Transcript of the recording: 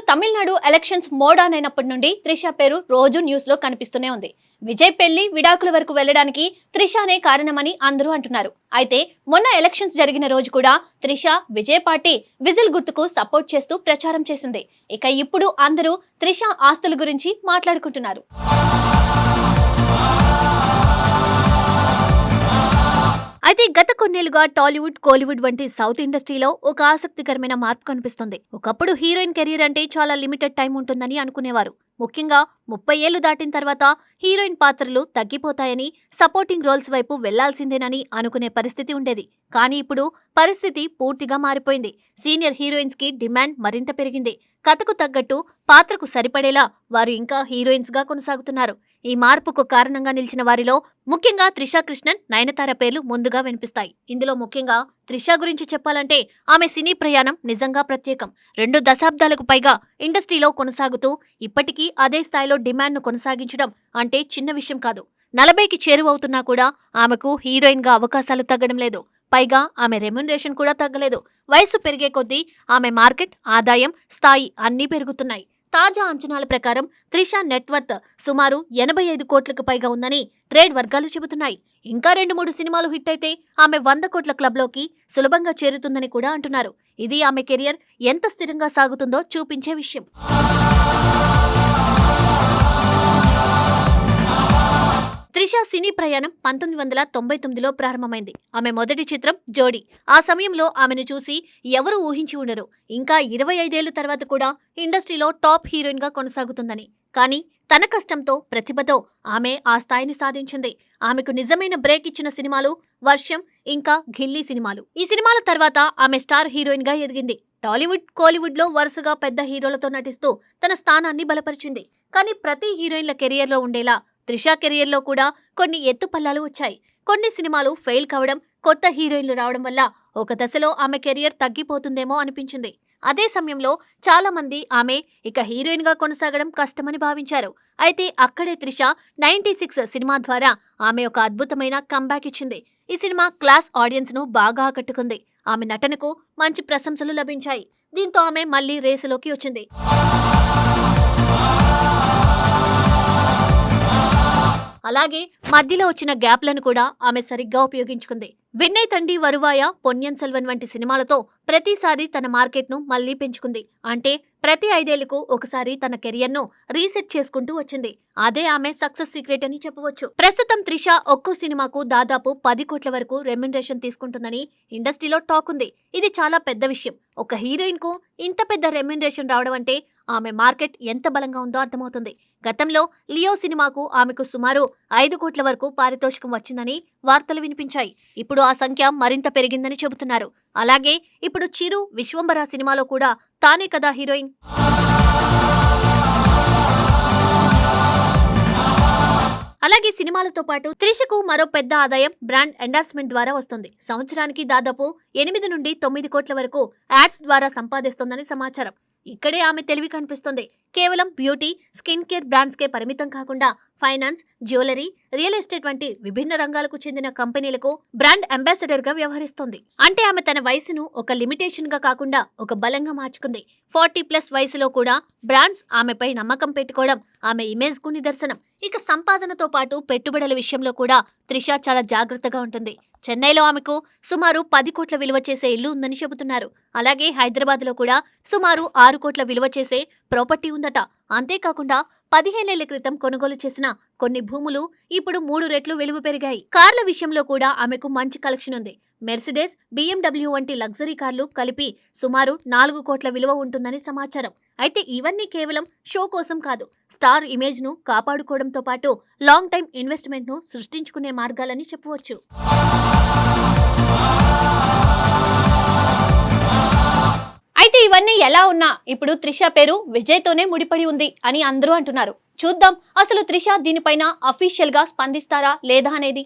Tamil Nadu elections mode on అయినప్పటి నుండి త్రిష పేరు రోజు న్యూస్ లో కనిపిస్తూనే ఉంది. విజయ్ పెళ్లి విడాకుల వరకు వెళ్లడానికి త్రిషనే కారణమని అందరూ అంటున్నారు. అయితే మొన్న ఎలక్షన్స్ జరిగిన రోజు కూడా త్రిష విజయ్ పార్టీ విజిల్ గుర్తుకు సపోర్ట్ చేస్తూ ప్రచారం చేసింది. ఇక ఇప్పుడు అందరూ త్రిష ఆస్తుల గురించి మాట్లాడుకుంటున్నారు. అయితే గత కొన్నేళ్లుగా టాలీవుడ్, కోలీవుడ్ వంటి సౌత్ ఇండస్ట్రీలో ఒక ఆసక్తికరమైన మార్పు కనిపిస్తుంది. ఒకప్పుడు హీరోయిన్ కెరీర్ అంటే చాలా లిమిటెడ్ టైం ఉంటుందని అనుకునేవారు. ముఖ్యంగా 30 ఏళ్లు దాటిన తర్వాత హీరోయిన్ పాత్రలు తగ్గిపోతాయని, సపోర్టింగ్ రోల్స్ వైపు వెళ్లాల్సిందేనని అనుకునే పరిస్థితి ఉండేది. కానీ ఇప్పుడు పరిస్థితి పూర్తిగా మారిపోయింది. సీనియర్ హీరోయిన్స్ కి డిమాండ్ మరింత పెరిగింది. కథకు తగ్గట్టు పాత్రకు సరిపడేలా వారు ఇంకా హీరోయిన్స్ గా కొనసాగుతున్నారు. ఈ మార్పుకు కారణంగా నిలిచిన వారిలో ముఖ్యంగా త్రిష కృష్ణన్, నయనతార పేర్లు ముందుగా వినిపిస్తాయి. ఇందులో ముఖ్యంగా త్రిష గురించి చెప్పాలంటే ఆమె సినీ ప్రయాణం నిజంగా ప్రత్యేకం. 2 దశాబ్దాలకు పైగా ఇండస్ట్రీలో కొనసాగుతూ ఇప్పటికీ అదే స్థాయిలో డిమాండ్ను కొనసాగించడం అంటే చిన్న విషయం కాదు. 40కి చేరువవుతున్నా కూడా ఆమెకు హీరోయిన్ గా అవకాశాలు తగ్గడం లేదు. పైగా ఆమె రెమ్యునరేషన్ కూడా తగ్గలేదు. వయసు పెరిగే కొద్దీ ఆమె మార్కెట్, ఆదాయం, స్థాయి అన్నీ పెరుగుతున్నాయి. తాజా అంచనాల ప్రకారం త్రిష నెట్వర్త్ సుమారు 85 కోట్లకు పైగా ఉందని ట్రేడ్ వర్గాలు చెబుతున్నాయి. ఇంకా 2-3 సినిమాలు హిట్ అయితే ఆమె 100 కోట్ల క్లబ్లోకి సులభంగా చేరుతుందని కూడా అంటున్నారు. ఇది ఆమె కెరియర్ ఎంత స్థిరంగా సాగుతుందో చూపించే విషయం. త్రిష సినీ ప్రయాణం 1999లో ప్రారంభమైంది. ఆమె మొదటి చిత్రం జోడీ. ఆ సమయంలో ఆమెను చూసి ఎవరూ ఊహించి ఉండరు ఇంకా 25 ఏళ్ల తర్వాత కూడా ఇండస్ట్రీలో టాప్ హీరోయిన్ గా కొనసాగుతుందని. కానీ తన కష్టంతో, ప్రతిభతో ఆమె ఆ స్థాయిని సాధించింది. ఆమెకు నిజమైన బ్రేక్ ఇచ్చిన సినిమాలు వర్షం, ఇంకా ఘిల్లీ సినిమాలు. ఈ సినిమాల తర్వాత ఆమె స్టార్ హీరోయిన్ గా ఎదిగింది. టాలీవుడ్, కోలీవుడ్ లో వరుసగా పెద్ద హీరోలతో నటిస్తూ తన స్థానాన్ని బలపరిచింది. కానీ ప్రతి హీరోయిన్ల కెరియర్ లో ఉండేలా త్రిష కెరియర్లో కూడా కొన్ని ఎత్తుపల్లాలు వచ్చాయి. కొన్ని సినిమాలు ఫెయిల్ కావడం, కొత్త హీరోయిన్లు రావడం వల్ల ఒక దశలో ఆమె కెరియర్ తగ్గిపోతుందేమో అనిపించింది. అదే సమయంలో చాలా మంది ఆమె ఇక హీరోయిన్ గా కొనసాగడం కష్టమని భావించారు. అయితే అక్కడే త్రిష 96 సినిమా ద్వారా ఆమె ఒక అద్భుతమైన కంబ్యాక్ ఇచ్చింది. ఈ సినిమా క్లాస్ ఆడియన్స్ ను బాగా ఆకట్టుకుంది. ఆమె నటనకు మంచి ప్రశంసలు లభించాయి. దీంతో ఆమె మళ్లీ రేసులోకి వచ్చింది. అలాగే మధ్యలో వచ్చిన గ్యాప్లను కూడా ఆమె సరిగ్గా ఉపయోగించుకుంది. విన్నయ్ తండి వరువాయ, పొన్నియిన్ సెల్వన్ వంటి సినిమాలతో ప్రతిసారి తన మార్కెట్ను మళ్లీ పెంచుకుంది. అంటే ప్రతి 5 ఏళ్లకు ఒకసారి తన కెరియర్ను రీసెట్ చేసుకుంటూ వచ్చింది. అదే ఆమె సక్సెస్ సీక్రెట్ అని చెప్పవచ్చు. ప్రస్తుతం త్రిష ఒక్కో సినిమాకు దాదాపు 10 కోట్ల వరకు రెమ్యునరేషన్ తీసుకుంటుందని ఇండస్ట్రీలో టాక్ ఉంది. ఇది చాలా పెద్ద విషయం. ఒక హీరోయిన్ కు ఇంత పెద్ద రెమ్యునరేషన్ రావడం అంటే ఆమె మార్కెట్ ఎంత బలంగా ఉందో అర్థమవుతుంది. గతంలో లియో సినిమాకు ఆమెకు సుమారు 5 కోట్ల వరకు పారితోషికం వచ్చిందని వార్తలు వినిపించాయి. ఇప్పుడు ఆ సంఖ్య మరింత పెరిగిందని చెబుతున్నారు. అలాగే ఇప్పుడు చిరు, విశ్వంబర సినిమాలో కూడా తానే కదా హీరోయిన్. అలాగే సినిమాలతో పాటు త్రిషకు మరో పెద్ద ఆదాయం బ్రాండ్ ఎండార్స్మెంట్ ద్వారా వస్తుంది. సంవత్సరానికి దాదాపు 8 నుండి 9 కోట్ల వరకు యాడ్స్ ద్వారా సంపాదిస్తోందని సమాచారం. ఇక్కడే ఆమె తెలివి కనిపిస్తుంది. కేవలం బ్యూటీ, స్కిన్ కేర్ బ్రాండ్స్కే పరిమితం కాకుండా ఫైనాన్స్, జ్యువెలరీ, రియల్ ఎస్టేట్ వంటి విభిన్న రంగాలకు చెందిన కంపెనీలకు బ్రాండ్ అంబాసిడర్ గా వ్యవహరిస్తోంది. అంటే ఆమె తన వయసును ఒక లిమిటేషన్ గా కాకుండా ఒక బలంగా మార్చుకుంది. 40+ వయసులో కూడా బ్రాండ్స్ ఆమెపై నమ్మకం పెట్టుకోవడం ఆమె ఇమేజ్ కు నిదర్శనం. ఇక సంపాదనతో పాటు పెట్టుబడుల విషయంలో కూడా త్రిష చాలా జాగ్రత్తగా ఉంటుంది. చెన్నైలో ఆమెకు సుమారు 10 కోట్ల విలువ చేసే ఇల్లు ఉందని చెబుతున్నారు. అలాగే హైదరాబాద్ లో కూడా సుమారు 6 కోట్ల విలువ చేసే ప్రాపర్టీ ఉందట. అంతేకాకుండా 15 ఏళ్ల క్రితం కొనుగోలు చేసిన కొన్ని భూములు ఇప్పుడు 3 రెట్లు విలువ పెరిగాయి. కార్ల విషయంలో కూడా ఆమెకు మంచి కలెక్షన్ ఉంది. మెర్సిడెస్, BMW వంటి లగ్జరీ కార్లు కలిపి సుమారు 4 కోట్ల విలువ ఉంటుందని సమాచారం. అయితే ఇవన్నీ కేవలం షో కోసం కాదు, స్టార్ ఇమేజ్ ను కాపాడుకోవడంతో పాటు లాంగ్ టైం ఇన్వెస్ట్మెంట్ ను సృష్టించుకునే మార్గాలని చెప్పవచ్చు. అయితే ఇవన్నీ ఎలా ఉన్నా ఇప్పుడు త్రిష పేరు విజయ్ తోనే ముడిపడి ఉంది అని అందరూ అంటున్నారు. చూద్దాం అసలు త్రిష దీనిపైన అఫీషియల్ గా స్పందిస్తారా లేదా అనేది.